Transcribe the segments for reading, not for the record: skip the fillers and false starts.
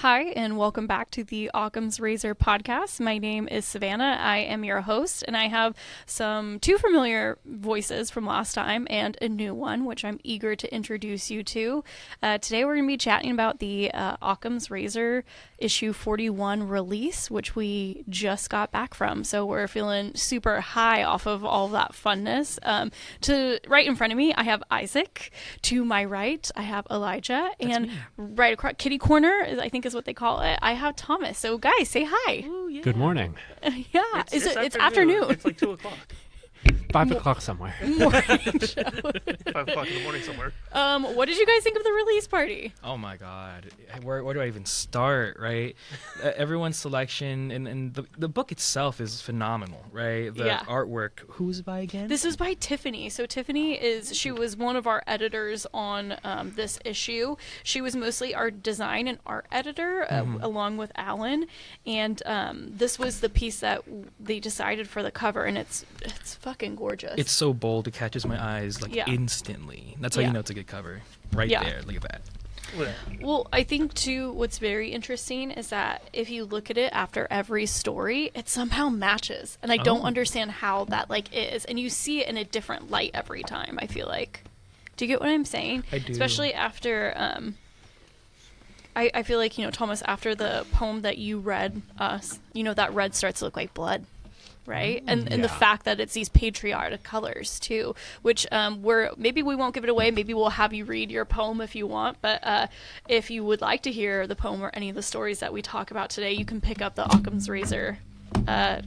Hi, and welcome back to the Occam's Razor podcast. My name is Savannah. I am your host, and I have two familiar voices from last time and a new one, which I'm eager to introduce you to. Today, we're going to be chatting about the Occam's Razor issue 41 release, which we just got back from. So we're feeling super high off of all of that funness. Right in front of me, I have Isaac. To my right, I have Elijah. That's and me. Right across, kitty corner, I think is what they call it, I have Thomas. So guys, say hi. Ooh, yeah. Good morning. Yeah, it's afternoon. It's like 2 o'clock. 5 o'clock somewhere. Morning show. 5 o'clock in the morning somewhere. What did you guys think of the release party? Oh my God, where do I even start? Right, everyone's selection and the book itself is phenomenal. Right, the artwork. Who's by again? This is by Tiffany. So Tiffany she was one of our editors on this issue. She was mostly our design and art editor along with Alan, and this was the piece that they decided for the cover, and it's fucking gorgeous. It's so bold, it catches my eyes instantly. That's how you know it's a good cover. Right there, look at that. Well, I think too what's very interesting is that if you look at it after every story, it somehow matches. And I don't understand how that is. And you see it in a different light every time, I feel like. Do you get what I'm saying? I do. Especially after I feel like, Thomas, after the poem that you read us, that red starts to look like blood. Right, and the fact that it's these patriotic colors too, which maybe we won't give it away. Maybe we'll have you read your poem if you want. But if you would like to hear the poem or any of the stories that we talk about today, you can pick up the Occam's Razor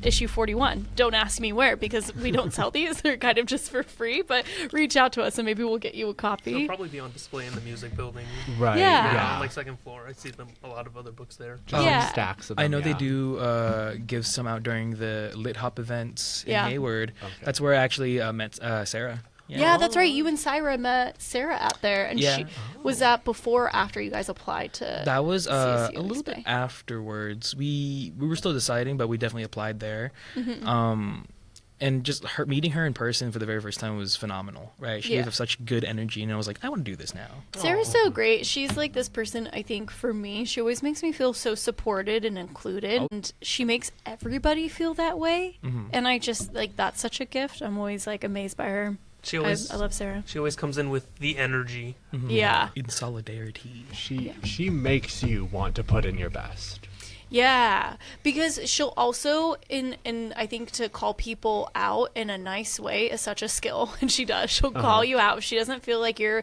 issue 41. Don't ask me where, because we don't sell these. They're kind of just for free. But reach out to us and maybe we'll get you a copy. They'll probably be on display in the music building. Right. Yeah. On like second floor. I see them a lot of other books there. Just stacks of them. I know they do give some out during the Lit Hop events in Hayward. Okay. That's where I actually met Sarah. Yeah, that's right. You and Syra met Sarah out there, and she was that before or after you guys applied to? That was a CSU little bit afterwards. We were still deciding, but we definitely applied there. Mm-hmm. And just meeting her in person for the very first time was phenomenal. Right, she gave such good energy, and I was like, I want to do this now. Sarah's so great. She's like this person, I think, for me. She always makes me feel so supported and included. And she makes everybody feel that way. Mm-hmm. And I just, that's such a gift. I'm always, amazed by her. I love Sarah. She always comes in with the energy. Mm-hmm. Yeah. In solidarity. She makes you want to put in your best. Yeah, because she'll also, I think to call people out in a nice way is such a skill, and she does. She'll call you out. If she doesn't feel like you're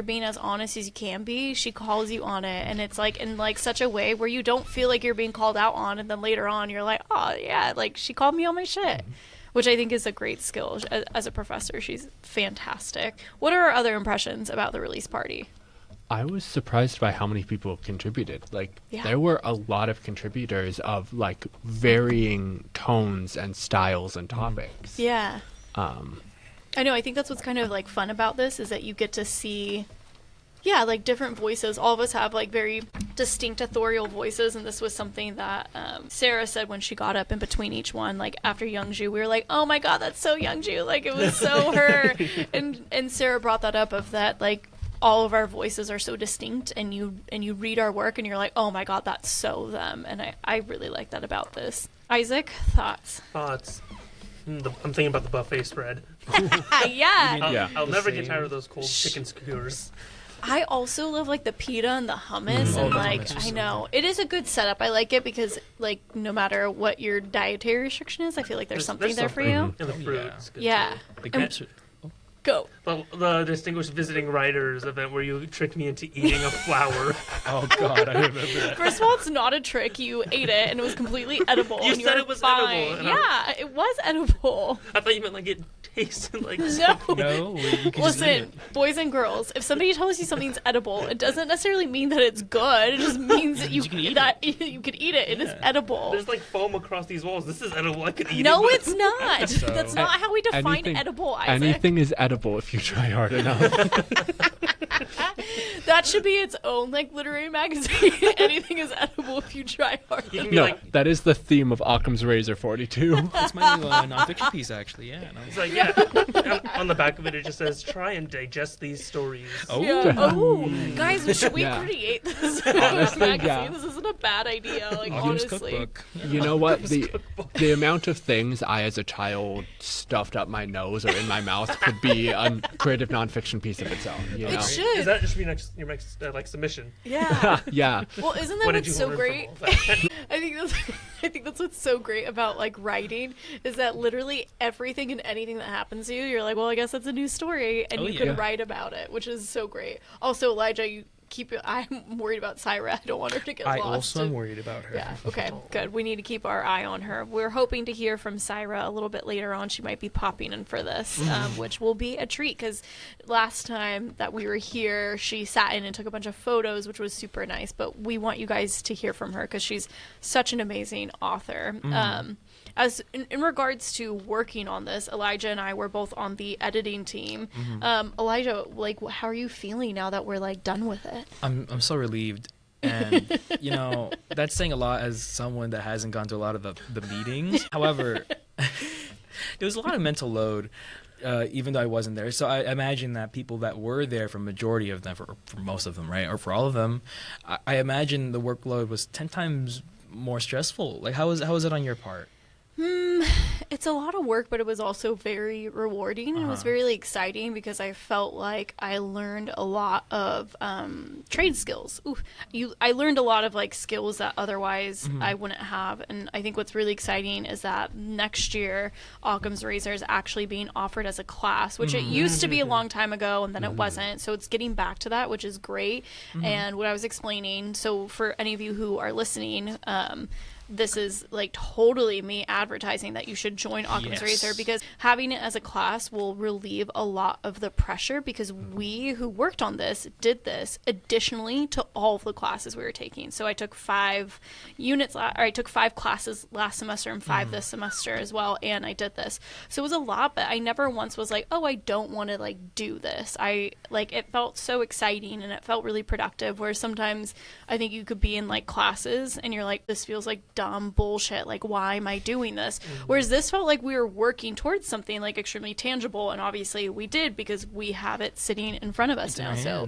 being as honest as you can be, she calls you on it, and it's in such a way where you don't feel like you're being called out on, and then later on you're like, oh yeah, she called me on my shit. Which I think is a great skill. As a professor, she's fantastic. What are our other impressions about the release party? I was surprised by how many people contributed. There were a lot of contributors of varying tones and styles and topics. Yeah. I know. I think that's what's kind of fun about this is that you get to see, different voices. All of us have very distinct authorial voices, and this was something that Sarah said when she got up in between each one. After Youngju, we were like, "Oh my God, that's so Youngju!" It was so her. And Sarah brought that up of that all of our voices are so distinct, and you read our work and you're like, "Oh my God, that's so them." And I really like that about this. Isaac, thoughts? I'm thinking about the buffet spread. Yeah. I'll never get tired of those cold chicken skewers. I also love the pita and the hummus, and hummus I know it is a good setup. I like it because no matter what your dietary restriction is, I feel like there's something there for you. And the fruit's good too. The Go. The Distinguished Visiting Writers event where you tricked me into eating a flower. Oh God, I remember that. First of all, it's not a trick. You ate it, and it was completely edible. You and said were it was fine. edible. Yeah, it was edible. I thought you meant it tasted like No, you can Listen, boys and girls, if somebody tells you something's edible, it doesn't necessarily mean that it's good. It just means that you can eat it. It is edible. There's foam across these walls. This is edible. I could eat it. No, it's not. So- That's not how we define edible, Isaac. Anything is edible if you try hard enough. That should be its own like literary magazine. Anything is edible if you try hard. No, that is the theme of Occam's Razor 42. That's my new nonfiction piece, actually. Yeah. No. It's like, on the back of it, it just says, try and digest these stories. Oh, yeah. Oh, guys, should we create this magazine? Yeah. This isn't a bad idea. Like, Occam's honestly. cookbook. You know what? The amount of things I, as a child, stuffed up my nose or in my mouth could be a creative nonfiction piece of its own. You know? It should. Is that just be your next like submission? Yeah. Yeah. Well, isn't that What did what's you so learn great? from all that? I think that's what's so great about like writing is that literally everything and anything that happens to you, you're like, well, I guess that's a new story, and you can write about it, which is so great. Also, Elijah, you keep it. I'm worried about Syra. I don't want her to get lost. I also am worried about her. Yeah. Okay. Good. We need to keep our eye on her. We're hoping to hear from Syra a little bit later on. She might be popping in for this, which will be a treat because last time that we were here, she sat in and took a bunch of photos, which was super nice. But we want you guys to hear from her because she's such an amazing author. As in regards to working on this, Elijah and I were both on the editing team. Elijah, like, how are you feeling now that we're like done with it? I'm so relieved, and you know that's saying a lot as someone that hasn't gone to a lot of the meetings. However, there was a lot of mental load. Even though I wasn't there, so I imagine that people that were there, for majority of them, for most of them, right, or for all of them, I imagine the workload was 10 times more stressful. Like, how was it on your part? It's a lot of work, but it was also very rewarding. And it was very exciting because I felt like I learned a lot of trade skills. I learned a lot of like skills that otherwise I wouldn't have. And I think what's really exciting is that next year Occam's Razor is actually being offered as a class, which it used to be a long time ago, and then it wasn't. So it's getting back to that, which is great. And what I was explaining, so for any of you who are listening, this is like totally me advertising that you should join Occam's Razor, because having it as a class will relieve a lot of the pressure, because we who worked on this did this additionally to all of the classes we were taking. So I took 5 classes last semester and 5 this semester as well, and I did this. So it was a lot, but I never once was like, oh, I don't want to like do this. It felt so exciting and it felt really productive, where sometimes I think you could be in like classes and you're like, this feels like dumb bullshit, like why am I doing this? Whereas this felt like we were working towards something like extremely tangible, and obviously we did because we have it sitting in front of us now. So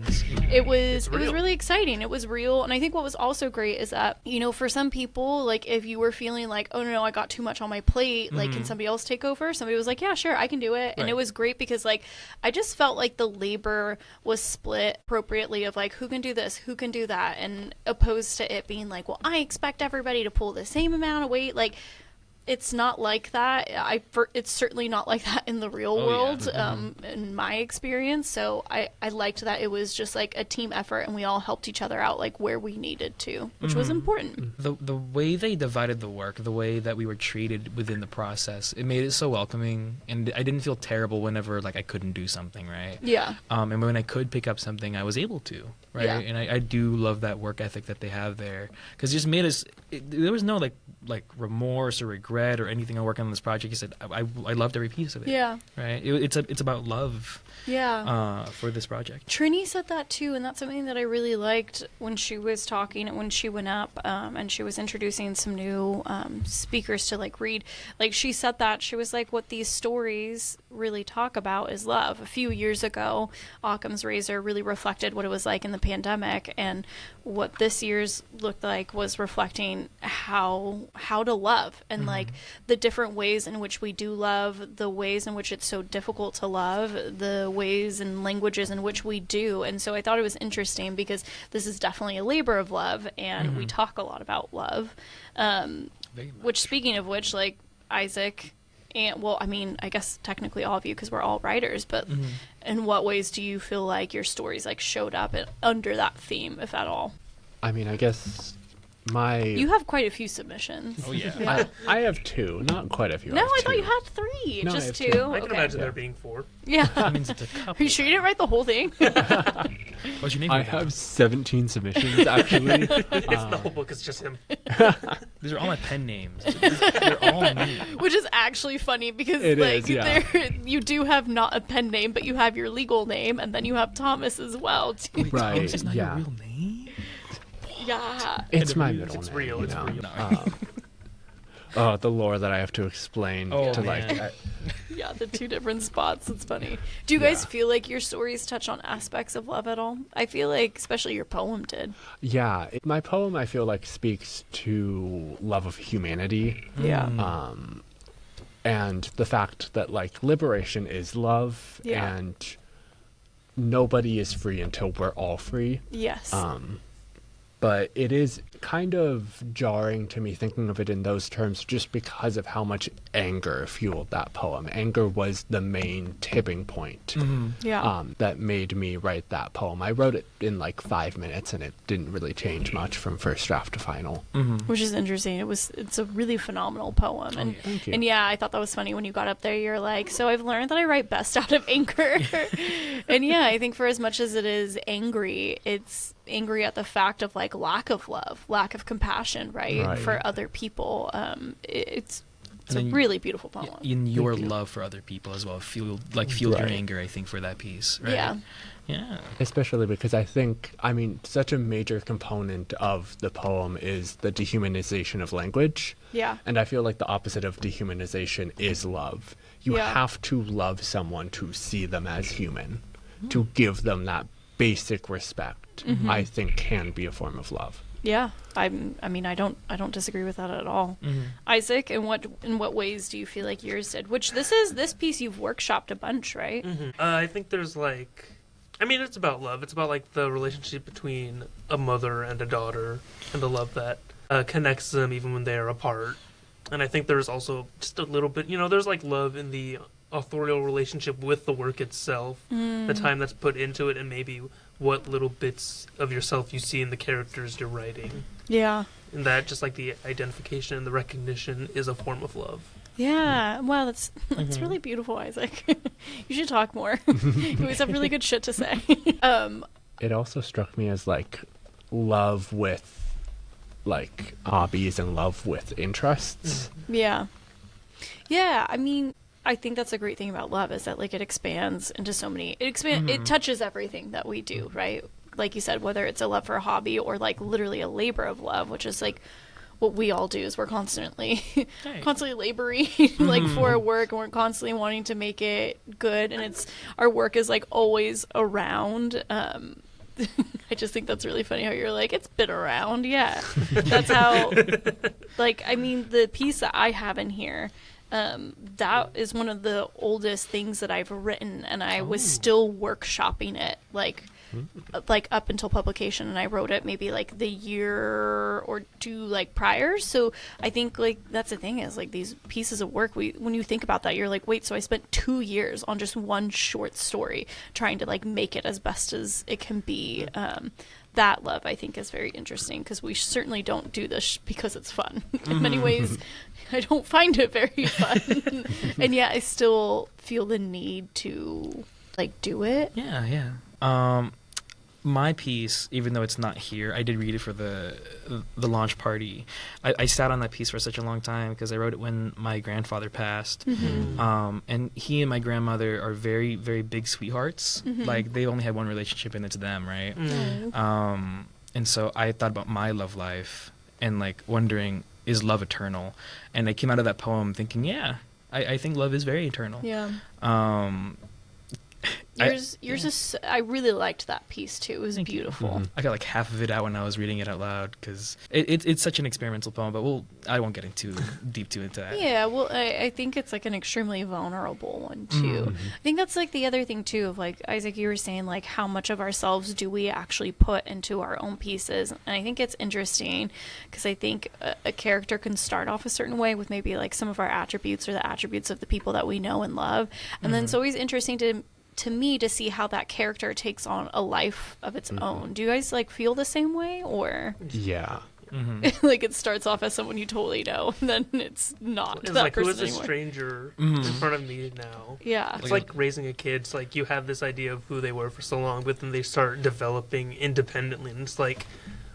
it was really exciting. It was real. And I think what was also great is that, you know, for some people, like if you were feeling like, oh no, I got too much on my plate, like can somebody else take over? Somebody was like, yeah, sure, I can do it. And it was great because like I just felt like the labor was split appropriately, of like who can do this, who can do that, and opposed to it being like, well, I expect everybody to pull the same amount of weight. Like, it's not like that. It's certainly not like that in the real world, in my experience. So I liked that it was just like a team effort, and we all helped each other out like where we needed to, which was important. The way they divided the work, the way that we were treated within the process, it made it so welcoming, and I didn't feel terrible whenever like I couldn't do something, right? Yeah. And when I could pick up something, I was able to, right? Yeah. And I do love that work ethic that they have there, because it just made us. There was no like remorse or regret or anything on working on this project. He said, I loved every piece of it. Yeah. Right? It's about love. Yeah. For this project. Trini said that too, and that's something that I really liked when she was talking, when she went up and she was introducing some new speakers to like read. Like she said that, she was like, what these stories really talk about is love. A few years ago, Occam's Razor really reflected what it was like in the pandemic, and what this year's looked like was reflecting how to love, and like the different ways in which we do love, the ways in which it's so difficult to love, the ways and languages in which we do. And so I thought it was interesting because this is definitely a labor of love, and we talk a lot about love, which, speaking of which, like Isaac, and well, I mean, I guess technically all of you, because we're all writers, but in what ways do you feel like your stories like showed up under that theme, if at all? I mean, I guess You have quite a few submissions. Oh, yeah. I have 2, not quite a few. No, I thought you had 3. No, just 2. 2. I can imagine there being 4. Yeah. That means it's a couple. Are you sure you didn't write the whole thing? What's your name? I have 17 submissions, actually. It's the whole book. It's just him. These are all my pen names. They're all me. Which is actually funny because you do have not a pen name, but you have your legal name, and then you have Thomas as well. Too. Wait, Right, Thomas is not your real name? Yeah. It's my middle name. It's real. It's real. The lore that I have to explain to Yeah, the 2 different spots. It's funny. Do you guys feel like your stories touch on aspects of love at all? I feel like, especially your poem did. Yeah, my poem, I feel like, speaks to love of humanity. Yeah. And the fact that, like, liberation is love, and nobody is free until we're all free. Yes. But it is kind of jarring to me thinking of it in those terms just because of how much anger fueled that poem. Anger was the main tipping point that made me write that poem. I wrote it in like 5 minutes and it didn't really change much from first draft to final. Which is interesting. It's a really phenomenal poem. And, thank you. And yeah, I thought that was funny when you got up there. You're like, so I've learned that I write best out of anger. And yeah, I think for as much as it is angry, it's angry at the fact of like lack of love, lack of compassion, right? For other people. It's a really beautiful poem. In your love for other people as well, fueled your anger, I think, for that piece, right? Yeah. Especially because such a major component of the poem is the dehumanization of language. Yeah. And I feel like the opposite of dehumanization is love. You have to love someone to see them as human, to give them that basic respect. I think can be a form of love. Yeah, I don't disagree with that at all. Isaac, in what ways do you feel like yours did? Which this piece you've workshopped a bunch, right? I think there's it's about love. It's about like the relationship between a mother and a daughter, and the love that connects them even when they are apart. And I think there's also just a little bit, there's like love in the authorial relationship with the work itself, the time that's put into it, and maybe what little bits of yourself you see in the characters you're writing. Yeah. And that just like the identification and the recognition is a form of love. Yeah. Wow, that's really beautiful, Isaac. You should talk more. You always have really good shit to say. It also struck me as like love with like hobbies and love with interests. Yeah. Yeah, I think that's a great thing about love is that like it expands into so many. It touches everything that we do, right? Like you said, whether it's a love for a hobby or like literally a labor of love, which is like what we all do is we're constantly laboring like for our work, and we're constantly wanting to make it good, and our work is like always around. I just think that's really funny how you're like, it's been around. Yeah, that's how. The piece that I have in here. That is one of the oldest things that I've written, and I was still workshopping it like up until publication, and I wrote it maybe like the year or 2 like prior. So I think like that's the thing is like these pieces of work, when you think about that, you're like, wait, so I spent 2 years on just one short story trying to like make it as best as it can be. That love, I think, is very interesting because we certainly don't do this because it's fun. In many ways, I don't find it very fun. And yet I still feel the need to, like, do it. Yeah. My piece, even though it's not here, I did read it for the launch party. I sat on that piece for such a long time because I wrote it when my grandfather passed. And he and my grandmother are very, very big sweethearts. Like, they only had one relationship, and it's them, right? And so I thought about my love life and, like, wondering, is love eternal? And I came out of that poem thinking, yeah, I think love is very eternal. Yeah. I really liked that piece too. It was beautiful. I got like half of it out when I was reading it out loud because it's such an experimental poem, but I won't get into deep into that. Yeah, well, I think it's like an extremely vulnerable one too. I think that's like the other thing too of like, Isaac, you were saying like how much of ourselves do we actually put into our own pieces, and I think it's interesting because I think a character can start off a certain way with maybe like some of our attributes or the attributes of the people that we know and love, and then it's always interesting to me to see how that character takes on a life of its own. Do you guys like feel the same way or? Yeah. Like it starts off as someone you totally know, and then it's not it's that like, person who is this anymore. stranger in front of me now? Yeah. It's like raising a kid. It's like you have this idea of who they were for so long, but then they start developing independently, and it's like,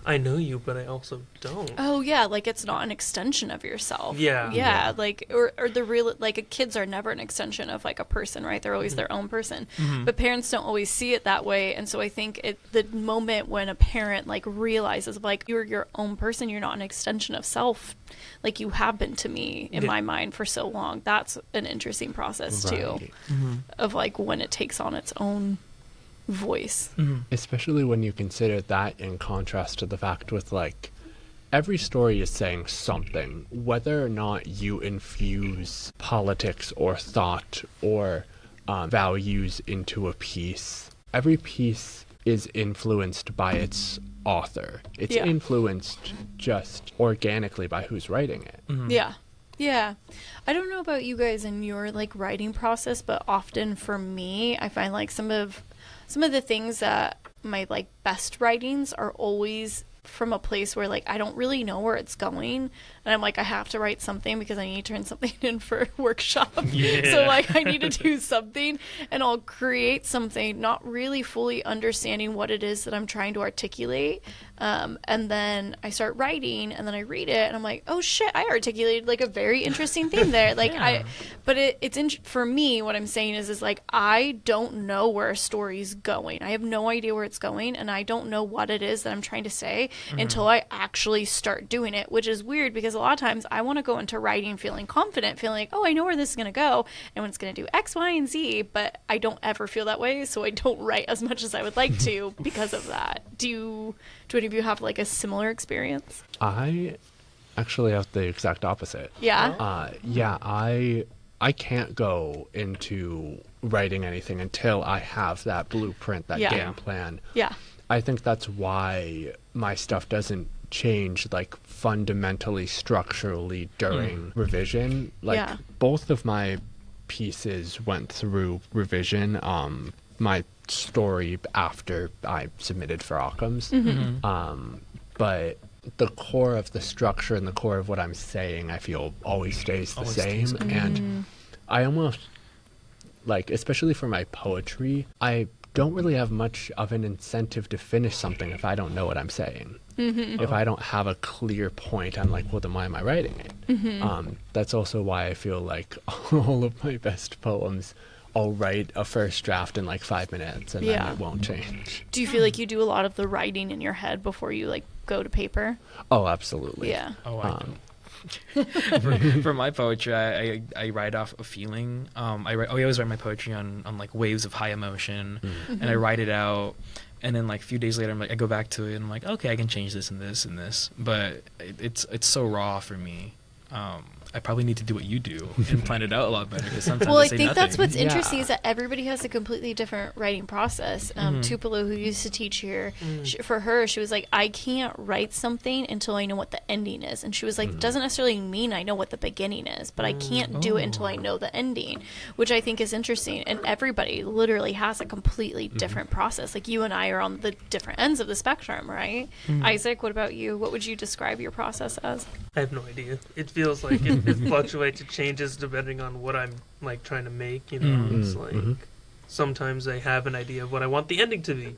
I know you, but I also don't. Oh yeah, like it's not an extension of yourself. Yeah. Yeah, like or the real, like kids are never an extension of like a person, right? They're always their own person. But parents don't always see it that way, and so I think the moment when a parent like realizes like you're your own person, you're not an extension of self, like you have been to me in my mind for so long. That's an interesting process too, of like when it takes on its own voice. Especially when you consider that in contrast to the fact with like every story is saying something, whether or not you infuse politics or thought or values into a piece. Every piece is influenced by its author. It's influenced just organically by who's writing it. Yeah. I don't know about you guys in your like writing process, but often for me, I find like some of the things that my like best writings are always from a place where like I don't really know where it's going, and I'm like, I have to write something because I need to turn something in for a workshop. So like I need to do something, and I'll create something not really fully understanding what it is that I'm trying to articulate, and then I start writing, and then I read it, and I'm like, oh shit, I articulated like a very interesting thing there. Like it's for me, what I'm saying is like I don't know where a story's going. I have no idea where it's going, and I don't know what it is that I'm trying to say until I actually start doing it, which is weird because a lot of times I want to go into writing feeling confident, feeling like, oh, I know where this is going to go and it's going to do X, Y, and Z, but I don't ever feel that way, so I don't write as much as I would like to because of that. Do any of you have like a similar experience? I actually have the exact opposite. Yeah? I can't go into writing anything until I have that blueprint, that game plan. Yeah. I think that's why my stuff doesn't change like fundamentally structurally during revision. Like both of my pieces went through revision. My story after I submitted for Occam's. But the core of the structure and the core of what I'm saying, I feel always stays the same. And I almost like, especially for my poetry, I don't really have much of an incentive to finish something if I don't know what I'm saying. If I don't have a clear point, I'm like, well, then why am I writing it? That's also why I feel like all of my best poems, I'll write a first draft in like 5 minutes and then it won't change. Do you feel like you do a lot of the writing in your head before you like go to paper? Oh, absolutely. Yeah. Oh, I don't. For my poetry, I write off a feeling. I always write my poetry on like waves of high emotion, and I write it out. And then like a few days later, I go back to it, and I'm like, okay, I can change this and this and this. But it's so raw for me. I probably need to do what you do and plan it out a lot better, because sometimes well, I I say think nothing. that's what's interesting is that everybody has a completely different writing process. Tupelo, who used to teach here, for her, she was like, I can't write something until I know what the ending is. And she was like, it doesn't necessarily mean I know what the beginning is, but I can't do it until I know the ending, which I think is interesting. And everybody literally has a completely different process. Like you and I are on the different ends of the spectrum, right? Isaac, what about you? What would you describe your process as? I have no idea. It feels like it fluctuates, it changes depending on what I'm like trying to make, you know. It's like sometimes I have an idea of what I want the ending to be,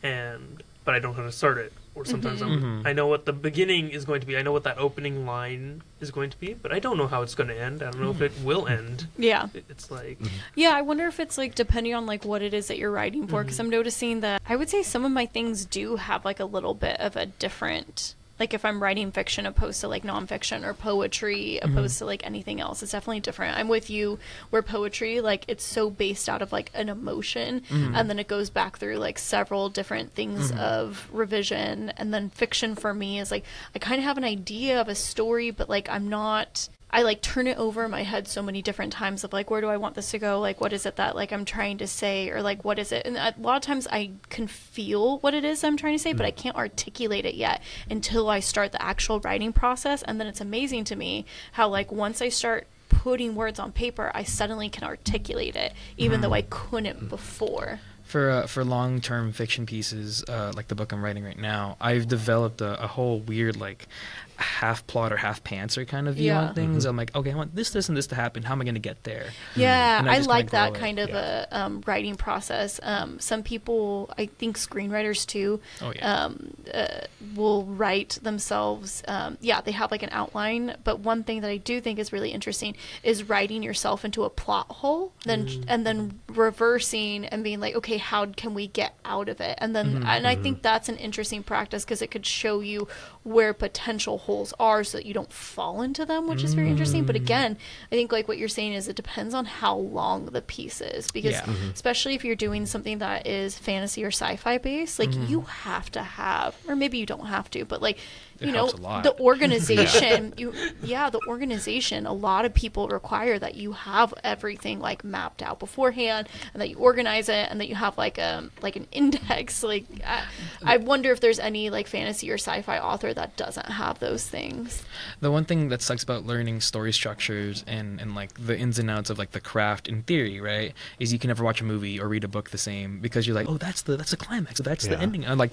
but I don't know how to start it. Or sometimes I know what the beginning is going to be. I know what that opening line is going to be, but I don't know how it's going to end. I don't know if it will end. Yeah. It's like... Yeah, I wonder if it's like depending on like what it is that you're writing for, because I'm noticing that I would say some of my things do have like a little bit of a different... Like if I'm writing fiction opposed to like nonfiction, or poetry opposed to like anything else, it's definitely different. I'm with you where poetry, like it's so based out of like an emotion, and then it goes back through like several different things of revision. And then fiction for me is like I kind of have an idea of a story, but like I like turn it over in my head so many different times of like, where do I want this to go? Like, what is it that like I'm trying to say, or like, what is it? And a lot of times I can feel what it is I'm trying to say, but I can't articulate it yet until I start the actual writing process. And then it's amazing to me how like once I start putting words on paper, I suddenly can articulate it, even though I couldn't before. For long-term fiction pieces, like the book I'm writing right now, I've developed a whole weird like half plot or half pantser kind of view on things. I'm like, okay, I want this, and this to happen. How am I going to get there? Yeah, I like that kind of a writing process. Some people, I think screenwriters too, will write themselves. They have like an outline. But one thing that I do think is really interesting is writing yourself into a plot hole, and then reversing and being like, okay, how can we get out of it? And then, and I think that's an interesting practice because it could show you where potential holes are so that you don't fall into them, which is very interesting. But again, I think like what you're saying is it depends on how long the piece is, because especially if you're doing something that is fantasy or sci-fi based, like you have to have, or maybe you don't have to, but like, you know, the organization, the organization, a lot of people require that you have everything like mapped out beforehand and that you organize it and that you have like an index. Like, I wonder if there's any like fantasy or sci-fi author that doesn't have those things. The one thing that sucks about learning story structures and like the ins and outs of like the craft in theory, right, is you can never watch a movie or read a book the same because you're like, oh, that's the climax, that's the ending. I'm like,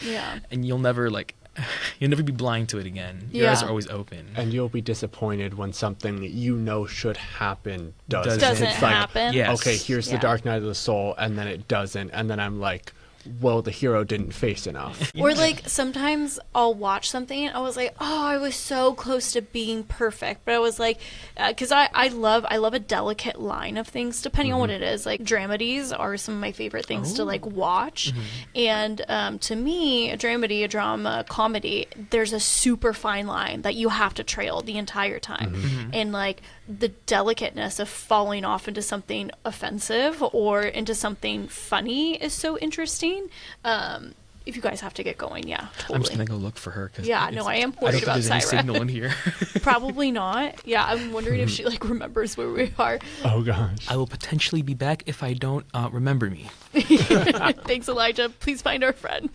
and you'll never be blind to it again. Your eyes are always open. And you'll be disappointed when something you know should happen doesn't. Doesn't happen. Like, okay, here's the Dark Night of the Soul, and then it doesn't. And then I'm like, well, the hero didn't face enough. Or like sometimes I'll watch something and I was like, oh, I was so close to being perfect, but I was like, because I love a delicate line of things depending on what it is. Like dramedies are some of my favorite things to like watch, and to me, a dramedy, a drama, comedy, there's a super fine line that you have to trail the entire time, and like the delicateness of falling off into something offensive or into something funny is so interesting. If you guys have to get going, totally. I'm just gonna go look for her. I am worried about Syra. Any signal in here. Probably not. Yeah, I'm wondering if she like remembers where we are. Oh gosh. I will potentially be back if I don't remember me. Thanks, Elijah. Please find our friend.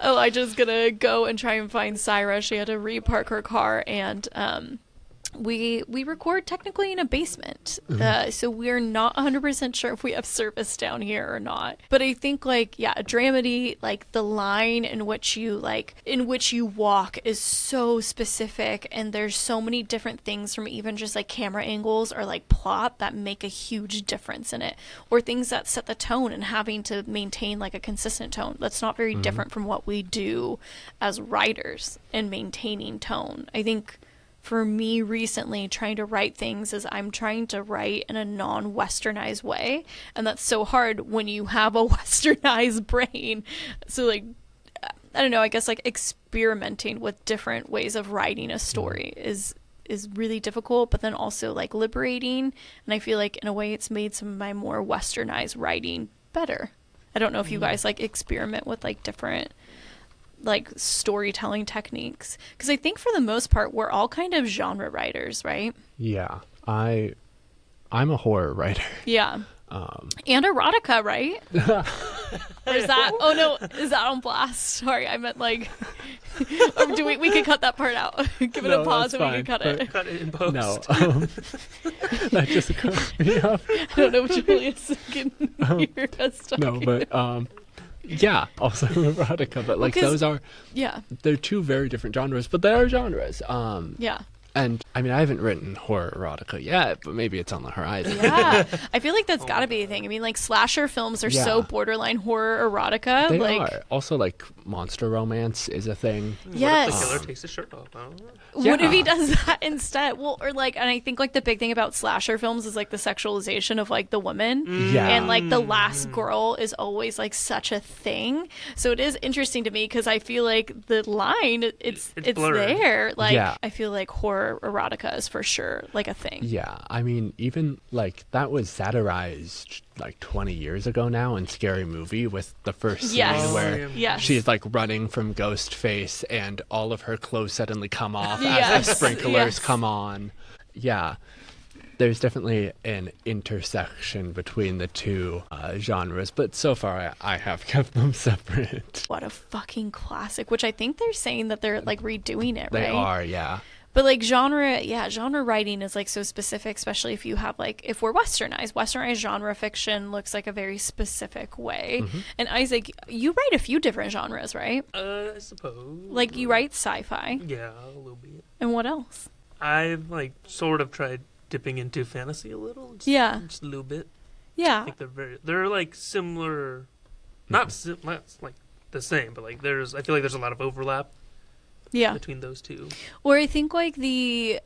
Elijah's gonna go and try and find Syra. She had to repark her car, and we record technically in a basement, so we're not 100% sure if we have service down here or not. But I think a dramedy, like the line in which you walk is so specific, and there's so many different things from even just like camera angles or like plot that make a huge difference in it, or things that set the tone and having to maintain like a consistent tone. That's not very different from what we do as writers and maintaining tone. I think for me recently, trying to write things is I'm trying to write in a non-westernized way, and that's so hard when you have a westernized brain. So like, I don't know, I guess like experimenting with different ways of writing a story is really difficult, but then also like liberating, and I feel like in a way it's made some of my more westernized writing better. I don't know if you guys like experiment with like different like storytelling techniques, because I think for the most part we're all kind of genre writers, right? Yeah, I'm a horror writer. Yeah. And erotica, right? Or is that? Oh no, is that on blast? Sorry, I meant like. Or do we could cut that part out? Give it a pause and we can cut it. Cut it in post. No, that just cut me off. I don't know what Julius can hear us talking. No, but yeah, also erotica, but like those are they're two very different genres, but they are genres. And I mean, I haven't written horror erotica yet, but maybe it's on the horizon. Yeah, I feel like that's got to be a thing. I mean, like slasher films are so borderline horror erotica. They like, are. Also, like monster romance is a thing. Yes. What if the killer takes his shirt off? What if he does that instead? Well, or like, and I think like the big thing about slasher films is like the sexualization of like the woman. Yeah. And like the last girl is always like such a thing. So it is interesting to me because I feel like the line, it's there. Like, I feel like horror erotica is for sure like a thing. Yeah, I mean, even like that was satirized like 20 years ago now in Scary Movie with the first scene where she's like running from Ghostface and all of her clothes suddenly come off as the sprinklers come on. Yeah, there's definitely an intersection between the two genres, but so far I have kept them separate. What a fucking classic, which I think they're saying that they're like redoing it, right? They are, yeah. But like genre writing is like so specific, especially if you have like, if we're westernized genre fiction looks like a very specific way. Mm-hmm. And Isaac, you write a few different genres, right? I suppose. Like you write sci-fi. Yeah, a little bit. And what else? I've like sort of tried dipping into fantasy a little. Just a little bit. Yeah. I think they're like similar, not like the same, but like I feel like there's a lot of overlap. Yeah. Between those two. Or I think like the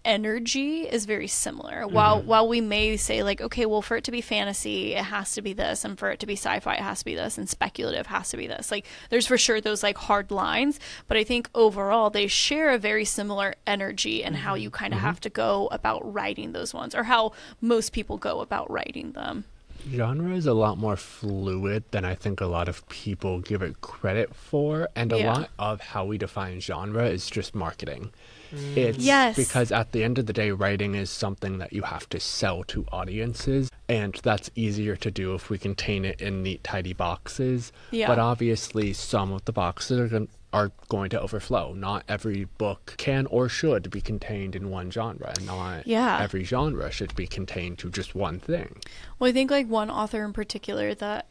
energy is very similar. Mm-hmm. While we may say like, okay, well, for it to be fantasy, it has to be this, and for it to be sci-fi, it has to be this, and speculative has to be this. Like, there's for sure those like hard lines, but I think overall they share a very similar energy in how you kind of have to go about writing those ones, or how most people go about writing them. Genre is a lot more fluid than I think a lot of people give it credit for, and a lot of how we define genre is just marketing. It's because at the end of the day, writing is something that you have to sell to audiences, and that's easier to do if we contain it in neat, tidy boxes. Yeah. But obviously, some of the boxes are going to overflow. Not every book can or should be contained in one genre, and not every genre should be contained to just one thing. Well, I think like one author in particular that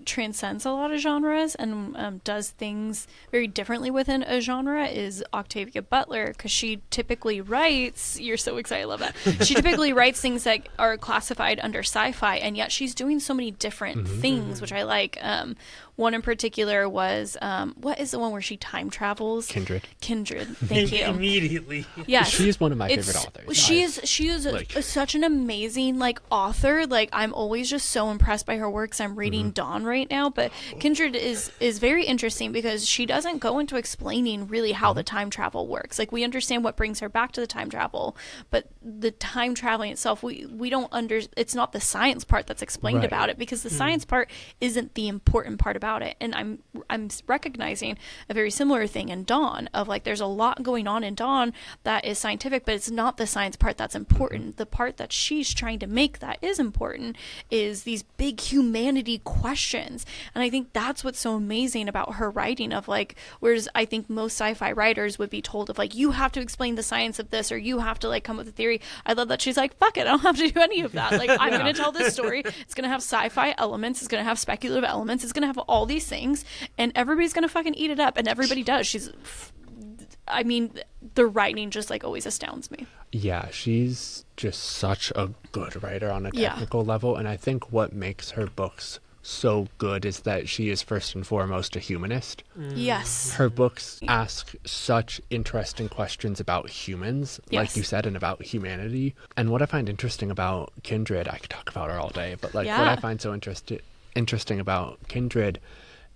transcends a lot of genres and does things very differently within a genre is Octavia Butler, because she typically writes, you're so excited, I love that, she typically writes things that are classified under sci-fi, and yet she's doing so many different things, which I like. One in particular was, what is the one where she time travels? Kindred. Thank you. Immediately. Yes. She's one of my favorite authors. She is such an amazing like author. Like, I'm always just so impressed by her works. I'm reading Dawn right now, but Kindred is very interesting because she doesn't go into explaining really how the time travel works. Like, we understand what brings her back to the time travel, but the time traveling itself, we don't it's not the science part that's explained about it, because the science part isn't the important part about it. And I'm recognizing a very similar thing in Dawn, of like, there's a lot going on in Dawn that is scientific, but it's not the science part that's important. The part that she's trying to make that is important is these big humanity questions. And I think that's what's so amazing about her writing, of like, whereas I think most sci-fi writers would be told of like, you have to explain the science of this, or you have to like come with a theory. I love that she's like, fuck it, I don't have to do any of that. Like, I'm going to tell this story. It's going to have sci-fi elements. It's going to have speculative elements. It's going to have all these things, and everybody's going to fucking eat it up. And everybody does. I mean, the writing just like always astounds me. Yeah, she's just such a good writer on a technical level. And I think what makes her books so good is that she is first and foremost a humanist. Yes. Her books ask such interesting questions about humans, like you said, and about humanity. And what I find interesting about Kindred, I could talk about her all day, but like what I find so interesting about Kindred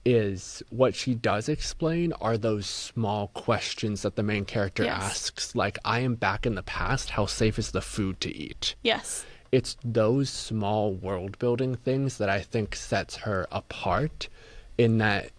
is what she does explain are those small questions that the main character asks. Like, I am back in the past. How safe is the food to eat? Yes. It's those small world building things that I think sets her apart, in that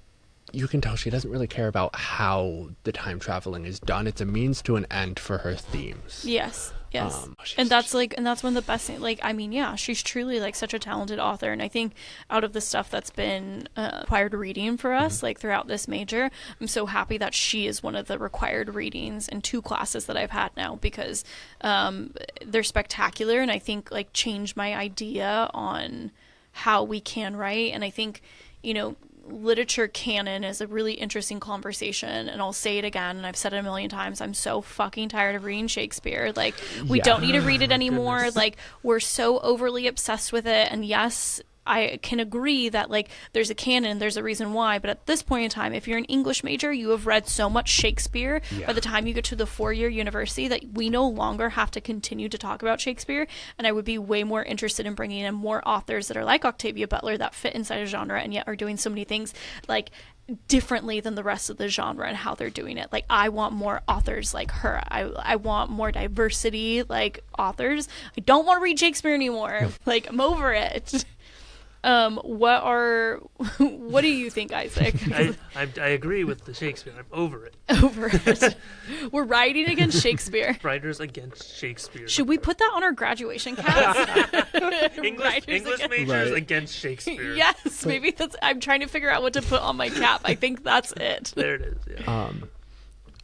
you can tell she doesn't really care about how the time traveling is done. It's a means to an end for her themes. Yes. And that's one of the best things. Like, I mean, she's truly like such a talented author. And I think out of the stuff that's been required reading for us, like throughout this major, I'm so happy that she is one of the required readings in 2 classes that I've had now, because they're spectacular. And I think like changed my idea on how we can write. And I think, literature canon is a really interesting conversation, and I'll say it again, and I've said it a million times, I'm so fucking tired of reading Shakespeare. Like, we don't need to read it anymore. Like, we're so overly obsessed with it. And yes, I can agree that like there's a canon, there's a reason why, but at this point in time, if you're an English major, you have read so much Shakespeare by the time you get to the 4-year university that we no longer have to continue to talk about Shakespeare. And I would be way more interested in bringing in more authors that are like Octavia Butler, that fit inside a genre and yet are doing so many things like differently than the rest of the genre and how they're doing it. Like, I want more authors like her. I want more diversity, like authors. I don't want to read Shakespeare anymore. Like, I'm over it. What do you think, Isaac? I agree with the Shakespeare. I'm over it. Over it. We're writing against Shakespeare. Writers against Shakespeare. Should we put that on our graduation cast? English majors against Shakespeare. Yes, maybe that's. I'm trying to figure out what to put on my cap. I think that's it. There it is. Yeah.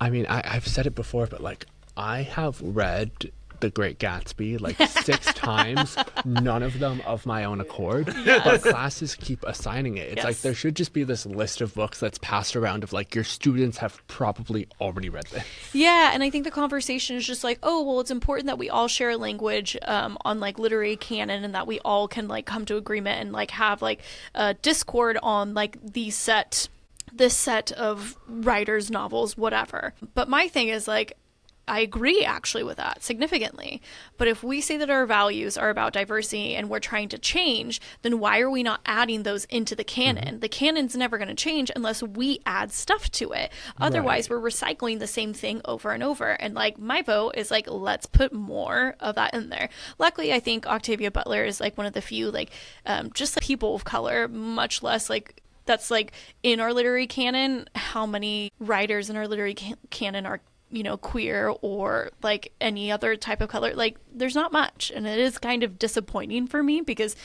I mean, I've said it before, but like, I have read The Great Gatsby like 6 times, none of them of my own accord, but classes keep assigning it. It's like there should just be this list of books that's passed around of like your students have probably already read this. Yeah, and I think the conversation is just like, oh, well, it's important that we all share language on like literary canon, and that we all can like come to agreement and like have like a discord on like this set of writers, novels, whatever. But my thing is like, I agree actually with that significantly. But if we say that our values are about diversity and we're trying to change, then why are we not adding those into the canon? The canon's never going to change unless we add stuff to it. Otherwise, we're recycling the same thing over and over. And like my vote is like, let's put more of that in there. Luckily, I think Octavia Butler is like one of the few like just like people of color, much less like that's like in our literary canon. How many writers in our literary canon are, you know, queer or like any other type of color? Like there's not much, and it is kind of disappointing for me because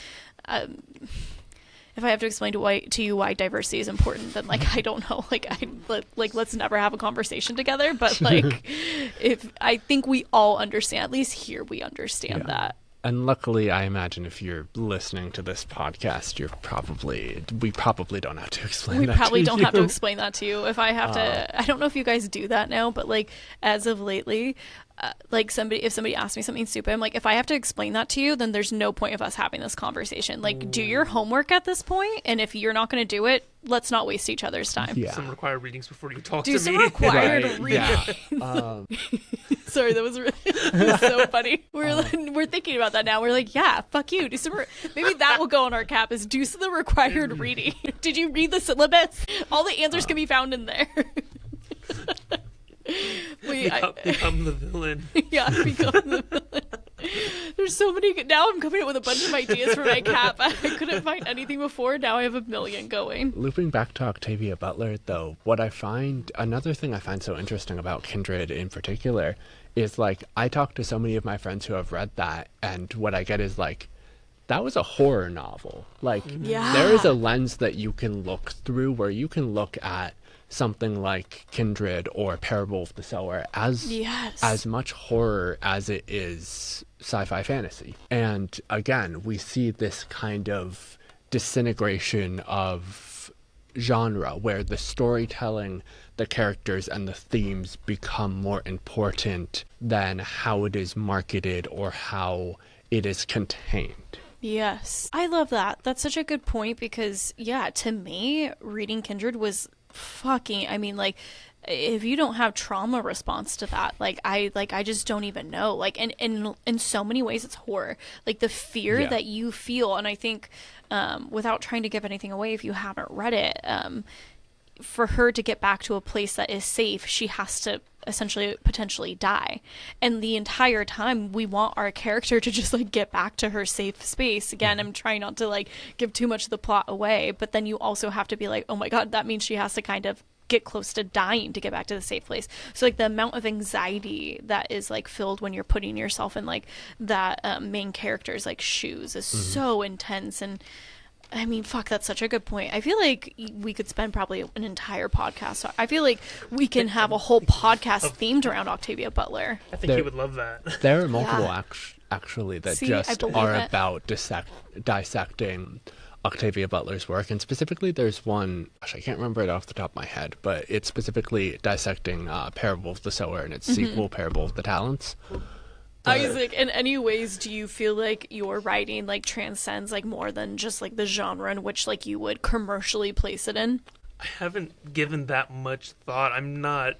if I have to explain to you why diversity is important, then like I don't know, like let's never have a conversation together. But like if I think we all understand, at least here we understand that. And luckily, I imagine if you're listening to this podcast, we probably don't have to explain that to you. We probably don't have to explain that to you. If I have to, I don't know if you guys do that now, but like as of lately, like if somebody asks me something stupid, I'm like, if I have to explain that to you, then there's no point of us having this conversation. Like, do your homework at this point, and if you're not going to do it, let's not waste each other's time. Yeah. Some required readings before you talk do to some me. required readings. Yeah. Sorry, that was really so funny. We're thinking about that now. We're like, yeah, fuck you. Do some. Maybe that will go on our cap. Is do some of the required reading. Did you read the syllabus? All the answers can be found in there. Become the villain. Yeah, become the villain. There's so many. Now I'm coming up with a bunch of ideas for my cap. I couldn't find anything before. Now I have a million going. Looping back to Octavia Butler, though, another thing I find so interesting about Kindred in particular is like I talk to so many of my friends who have read that, and what I get is like, that was a horror novel. Like, there is a lens that you can look through where you can look at something like Kindred or Parable of the Sower as much horror as it is sci-fi fantasy. And again, we see this kind of disintegration of genre where the storytelling, the characters, and the themes become more important than how it is marketed or how it is contained. Yes. I love that. That's such a good point because, yeah, to me, reading Kindred was I mean, like, if you don't have trauma response to that, I just don't even know. Like, and in so many ways, it's horror. Like, the fear that you feel, and I think, without trying to give anything away, if you haven't read it, for her to get back to a place that is safe, she has to essentially potentially die. And the entire time we want our character to just like get back to her safe space. Again, I'm trying not to like give too much of the plot away, but then you also have to be like, oh my God, that means she has to kind of get close to dying to get back to the safe place. So like the amount of anxiety that is like filled when you're putting yourself in like that main character's like shoes is so intense. And I mean, fuck, that's such a good point. I feel like we could spend probably an entire podcast. I feel like we can have a whole podcast themed around Octavia Butler. I think he would love that. There are multiple actually that are about dissecting Octavia Butler's work. And specifically, there's one, I can't remember it off the top of my head, but it's specifically dissecting Parable of the Sower and its sequel, Parable of the Talents. Isaac, in any ways do you feel like your writing like transcends like more than just like the genre in which like you would commercially place it in? I haven't given that much thought. I'm not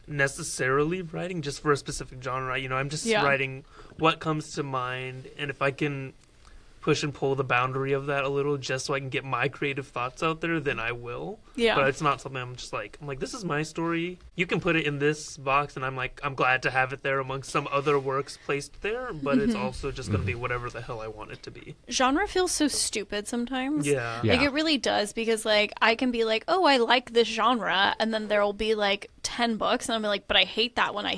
necessarily writing just for a specific genre. You know, I'm just writing what comes to mind, and if I can push and pull the boundary of that a little just so I can get my creative thoughts out there, then I will. Yeah. But it's not something I'm like, this is my story. You can put it in this box, and I'm glad to have it there amongst some other works placed there, but it's also just going to be whatever the hell I want it to be. Genre feels so stupid sometimes. Yeah. Like, it really does, because, like, I can be like, oh, I like this genre, and then there will be, like, 10 books, and I'll be like, but I hate that one, I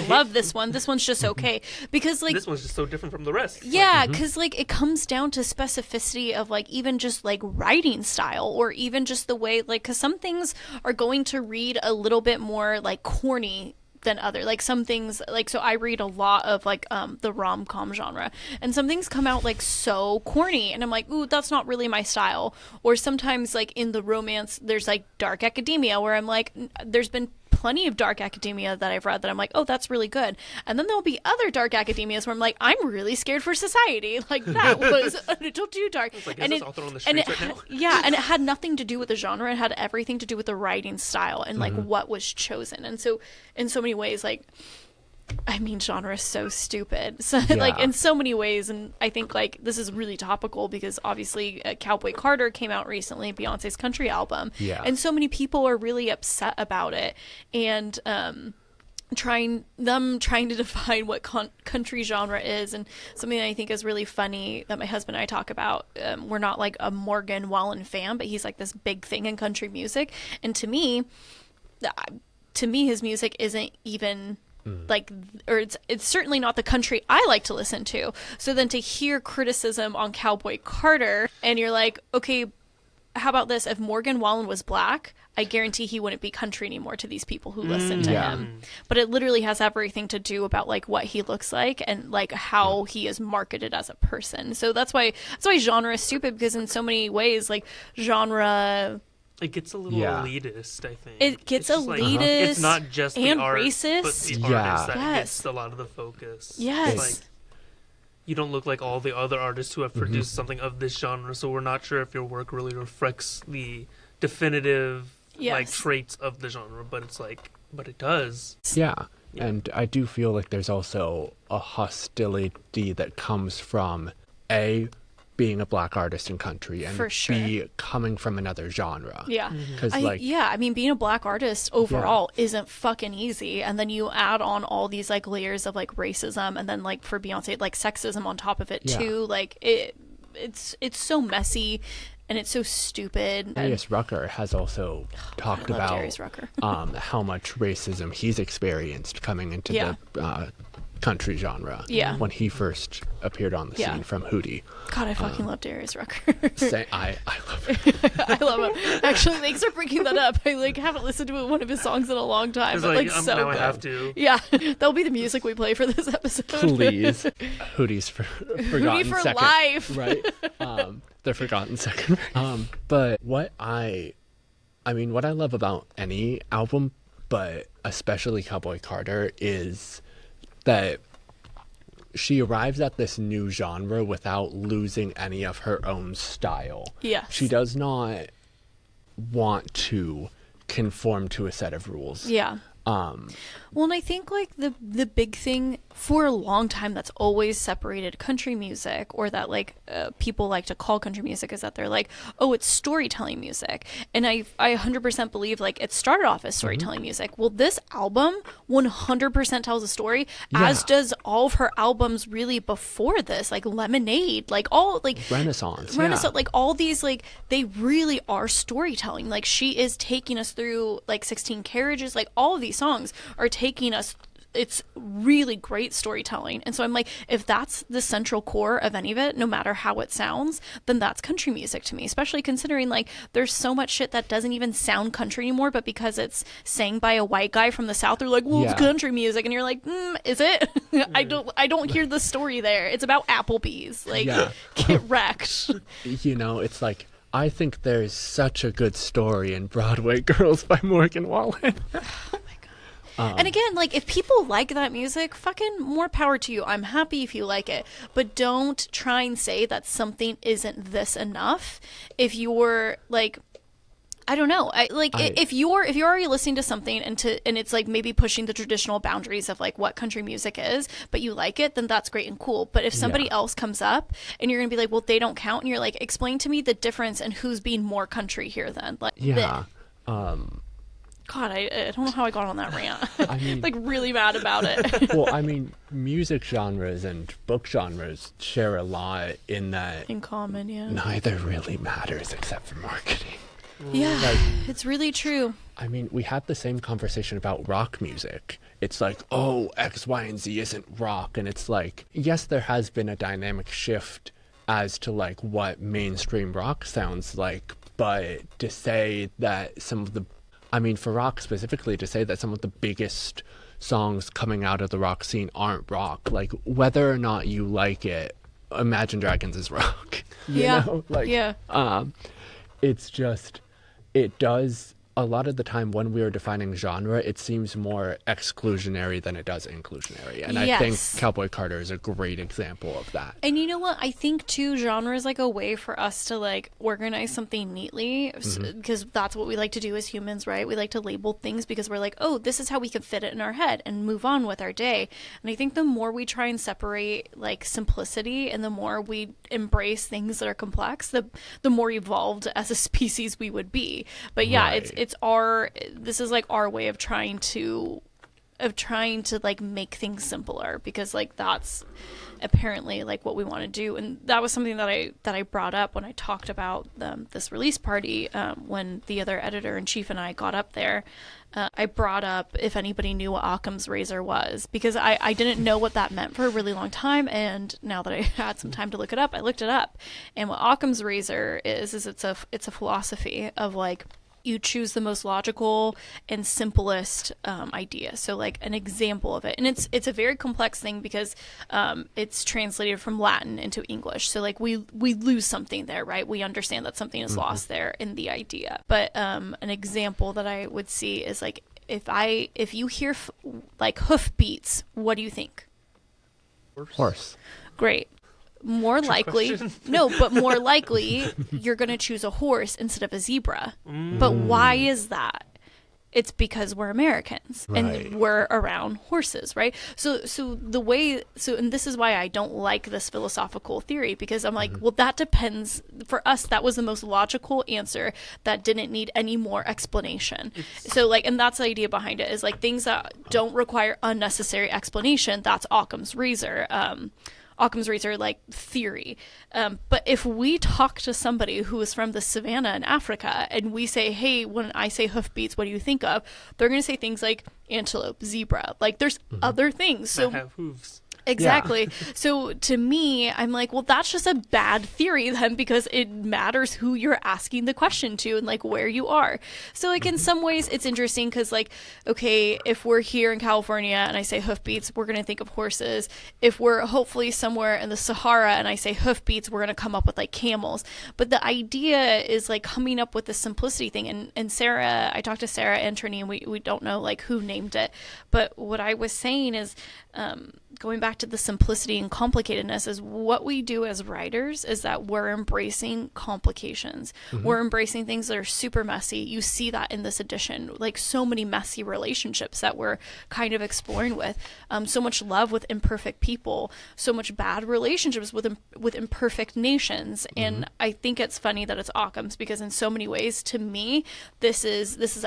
love this one, this one's just okay. Because, like... This one's just so different from the rest. Yeah, because, like, it comes down to specificity of, like, even just, like, writing style, or even just the way, like, because some things are going to read a little bit more, like, corny other. Like some things, like, so I read a lot of like the rom-com genre, and some things come out like so corny, and I'm like, ooh, that's not really my style. Or sometimes like in the romance there's like dark academia where I'm like, there's been plenty of dark academia that I've read that I'm like, oh, that's really good. And then there'll be other dark academias where I'm like, I'm really scared for society. Like that was a little too dark. Like, and is this author on the streets right now? Yeah, and it had nothing to do with the genre. It had everything to do with the writing style and like what was chosen. And so in so many ways, like, I mean, genre is so stupid. So like in so many ways, and I think like this is really topical because obviously Cowboy Carter came out recently, Beyonce's country album, and so many people are really upset about it, and trying to define what country genre is. And something that I think is really funny that my husband and I talk about, we're not like a Morgan Wallen fan, but he's like this big thing in country music, and to me his music isn't even like, or it's certainly not the country I like to listen to. So then to hear criticism on Cowboy Carter, and you're like, okay, how about this? If Morgan Wallen was black, I guarantee he wouldn't be country anymore to these people who listen to him. But it literally has everything to do about like what he looks like and like how he is marketed as a person. So that's why genre is stupid, because in so many ways, like genre, it gets a little elitist, I think. It gets elitist, like, it's not just the and art, racist, but the artist that gets a lot of the focus. Yes. It's like, you don't look like all the other artists who have produced something of this genre, so we're not sure if your work really reflects the definitive like traits of the genre, but it's like, but it does. Yeah. And I do feel like there's also a hostility that comes from being a black artist in country, and B, coming from another genre. Yeah. Because I mean, being a black artist overall isn't fucking easy, and then you add on all these like layers of like racism, and then like for Beyonce, like sexism on top of it too. Like it's so messy, and it's so stupid. Darius Rucker has also talked about how much racism he's experienced coming into the country genre when he first appeared on the scene from Hootie. God, I fucking love Darius Rucker. I love him. I love him. Actually, thanks for bringing that up. I like haven't listened to one of his songs in a long time, but like so now good. I have to. Yeah, that'll be the music we play for this episode. Please, Hootie's forgotten Hootie for second, life, right? The forgotten second. But what I love about any album, but especially Cowboy Carter, is that she arrives at this new genre without losing any of her own style. Yes. She does not want to conform to a set of rules. Yeah. Well, and I think like the big thing for a long time that's always separated country music, or that like people like to call country music, is that they're like, oh, it's storytelling music. And I 100% believe like it started off as storytelling music. Well, this album 100% tells a story, as does all of her albums really before this, like Lemonade, like all like Renaissance, like all these, like they really are storytelling. Like she is taking us through like 16 Carriages, like all of these songs are taking us, it's really great storytelling. And so I'm like, if that's the central core of any of it, no matter how it sounds, then that's country music to me, especially considering like there's so much shit that doesn't even sound country anymore, but because it's sang by a white guy from the South, they're like, well, it's country music, and you're like, is it? I don't hear the story there. It's about Applebee's, like get wrecked. You know, it's like, I think there's such a good story in Broadway Girls by Morgan Wallen. And again, like, if people like that music, fucking more power to you. I'm happy if you like it. But don't try and say that something isn't this enough if you're, like, I don't know. If you're already listening to something and it's, like, maybe pushing the traditional boundaries of, like, what country music is, but you like it, then that's great and cool. But if somebody else comes up and you're going to be like, well, they don't count, and you're like, explain to me the difference and who's being more country here then. Like, God, I don't know how I got on that rant. I mean, like, really mad about it. Well, I mean, music genres and book genres share a lot in that... In common, yeah. Neither really matters except for marketing. Yeah, like, it's really true. I mean, we had the same conversation about rock music. It's like, oh, X, Y, and Z isn't rock. And it's like, yes, there has been a dynamic shift as to, like, what mainstream rock sounds like. But to say that some of the... I mean, for rock specifically, to say that some of the biggest songs coming out of the rock scene aren't rock. Like, whether or not you like it, Imagine Dragons is rock. You know? Like, it's just, it does, a lot of the time when we are defining genre, it seems more exclusionary than it does inclusionary. And I think Cowboy Carter is a great example of that. And you know what? I think, too, genre is like a way for us to like organize something neatly, because that's what we like to do as humans, right? We like to label things because we're like, oh, this is how we can fit it in our head and move on with our day. And I think the more we try and separate like simplicity and the more we embrace things that are complex, the more evolved as a species we would be. But yeah, this is like our way of trying to like make things simpler, because like that's apparently like what we want to do. And that was something that I brought up when I talked about this release party, when the other editor-in-chief and I got up there. I brought up if anybody knew what Occam's razor was, because I didn't know what that meant for a really long time, and now that I had some time to look it up, I looked it up. And what Occam's razor is it's a philosophy of like, you choose the most logical and simplest idea. So like an example of it, and it's a very complex thing because it's translated from Latin into English. So like we lose something there, right? We understand that something is lost there in the idea. But an example that I would see is like, if you hear like hoof beats, what do you think? Horse. Great. More likely, but more likely you're going to choose a horse instead of a zebra. But why is that? It's because we're Americans and we're around horses, right? So and this is why I don't like this philosophical theory, because I'm like, well, that depends. For us, that was the most logical answer that didn't need any more explanation. So like, and that's the idea behind it, is like things that don't require unnecessary explanation. That's Occam's razor. Occam's razor like theory. But if we talk to somebody who is from the savannah in Africa and we say, hey, when I say hoofbeats, what do you think of? They're going to say things like antelope, zebra. Like there's other things. So that have hooves. Exactly. Yeah. So to me, I'm like, well, that's just a bad theory then, because it matters who you're asking the question to and like where you are. So like in some ways it's interesting because like, okay, if we're here in California and I say hoofbeats, we're going to think of horses. If we're hopefully somewhere in the Sahara and I say hoofbeats, we're going to come up with like camels. But the idea is like coming up with the simplicity thing. And Sarah, I talked to Sarah and Trini, and we don't know like who named it. But what I was saying is, going back to the simplicity and complicatedness, is what we do as writers is that we're embracing complications. We're embracing things that are super messy. You see that in this edition, like so many messy relationships that we're kind of exploring with, so much love with imperfect people, so much bad relationships with imperfect nations. And I think it's funny that it's Occam's, because in so many ways, to me, this is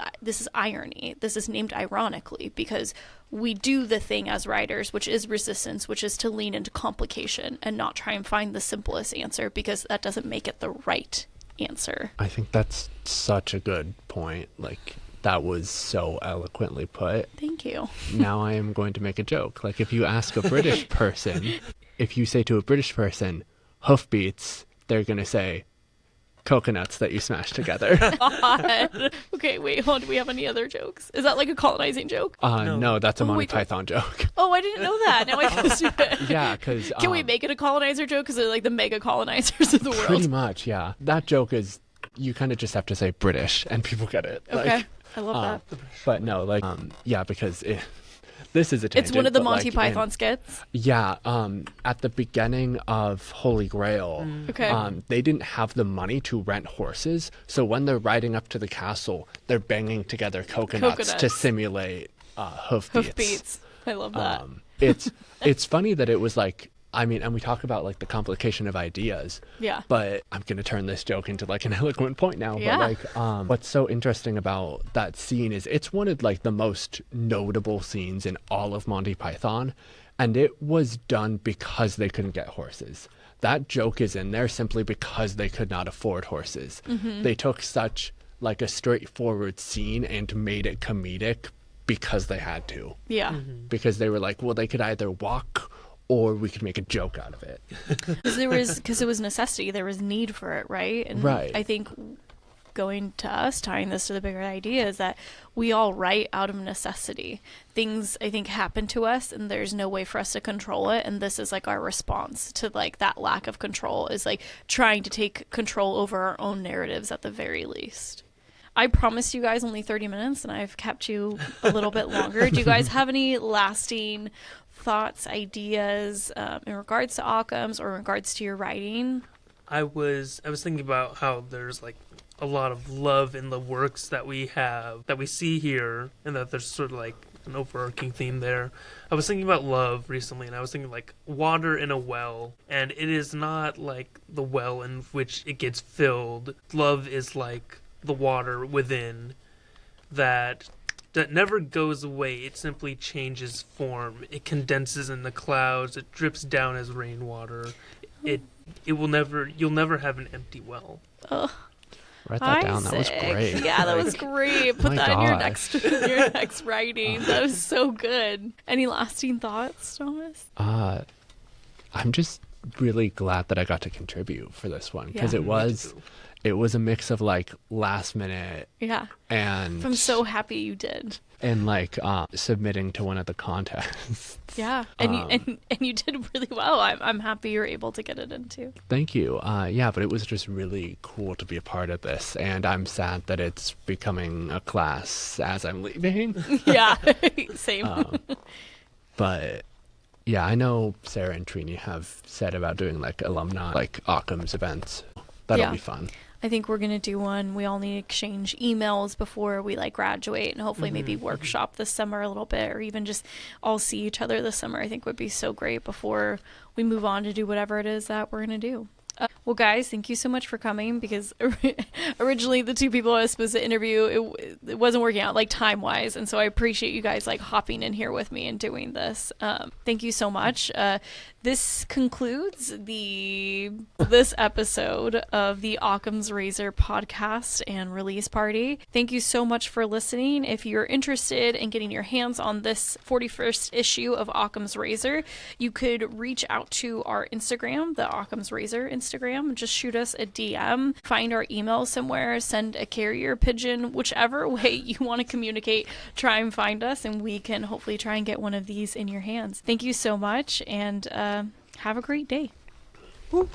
irony. This is named ironically because we do the thing as writers, which is resistance, which is to lean into complication and not try and find the simplest answer, because that doesn't make it the right answer. I think that's such a good point. Like, that was so eloquently put. Thank you. Now I am going to make a joke. Like, if you ask a British person, if you say to a British person, hoofbeats, they're going to say, coconuts that you smash together. God. Okay, wait, hold on. Do we have any other jokes? Is that like a colonizing joke? No, that's a Monty Python joke. Oh, I didn't know that. Now I can assume it. Yeah, because... Can we make it a colonizer joke? Because they're like the mega colonizers of the world. Pretty much, yeah. That joke is, you kind of just have to say British and people get it. Okay, like, I love that. But no, like, yeah, because... This is a tangent. It's one of the Monty Python skits. Yeah. At the beginning of Holy Grail, they didn't have the money to rent horses. So when they're riding up to the castle, they're banging together coconuts. To simulate hoofbeats. I love that. It's funny that it was like, I mean, and we talk about like the complication of ideas. Yeah. But I'm going to turn this joke into like an eloquent point now. Yeah. But like, what's so interesting about that scene is it's one of like the most notable scenes in all of Monty Python. And it was done because they couldn't get horses. That joke is in there simply because they could not afford horses. They took such like a straightforward scene and made it comedic because they had to. Yeah. Because they were like, well, they could either walk or we could make a joke out of it. Because it was necessity. There was need for it, right? And right. I think going to us, tying this to the bigger idea, is that we all write out of necessity. Things, I think, happen to us and there's no way for us to control it, and this is like our response to like that lack of control, is like trying to take control over our own narratives at the very least. I promised you guys only 30 minutes and I've kept you a little bit longer. Do you guys have any lasting thoughts, ideas in regards to Occam's or in regards to your writing? I was thinking about how there's like a lot of love in the works that we have, that we see here, and that there's sort of like an overarching theme there. I was thinking about love recently, and I was thinking like water in a well, and it is not like the well in which it gets filled. Love is like the water within that never goes away. It simply changes form. It condenses in the clouds. It drips down as rainwater. It will never. You'll never have an empty well. Ugh. Write that down. That was great. Yeah, that was great. Put that in your next writing. That was so good. Any lasting thoughts, Thomas? I'm just really glad that I got to contribute for this one, because it was a mix of like last minute. Yeah. And I'm so happy you did. And like submitting to one of the contests. Yeah, and you did really well. I'm happy you're able to get it into. Thank you. Yeah, but it was just really cool to be a part of this, and I'm sad that it's becoming a class as I'm leaving. Yeah, same. But yeah, I know Sarah and Trini have said about doing like alumni, like Occam's events. That'll be fun. I think we're going to do one. We all need to exchange emails before we like graduate, and hopefully maybe workshop this summer a little bit, or even just all see each other this summer. I think would be so great before we move on to do whatever it is that we're going to do. Well, guys, thank you so much for coming, because originally the two people I was supposed to interview, it wasn't working out like time wise. And so I appreciate you guys like hopping in here with me and doing this. Thank you so much. This concludes this episode of the Occam's Razor podcast and release party. Thank you so much for listening. If you're interested in getting your hands on this 41st issue of Occam's Razor, you could reach out to our Instagram, the Occam's Razor Instagram. Just shoot us a DM, find our email somewhere, send a carrier pigeon, whichever way you want to communicate, try and find us, and we can hopefully try and get one of these in your hands. Thank you so much, and have a great day. Woo.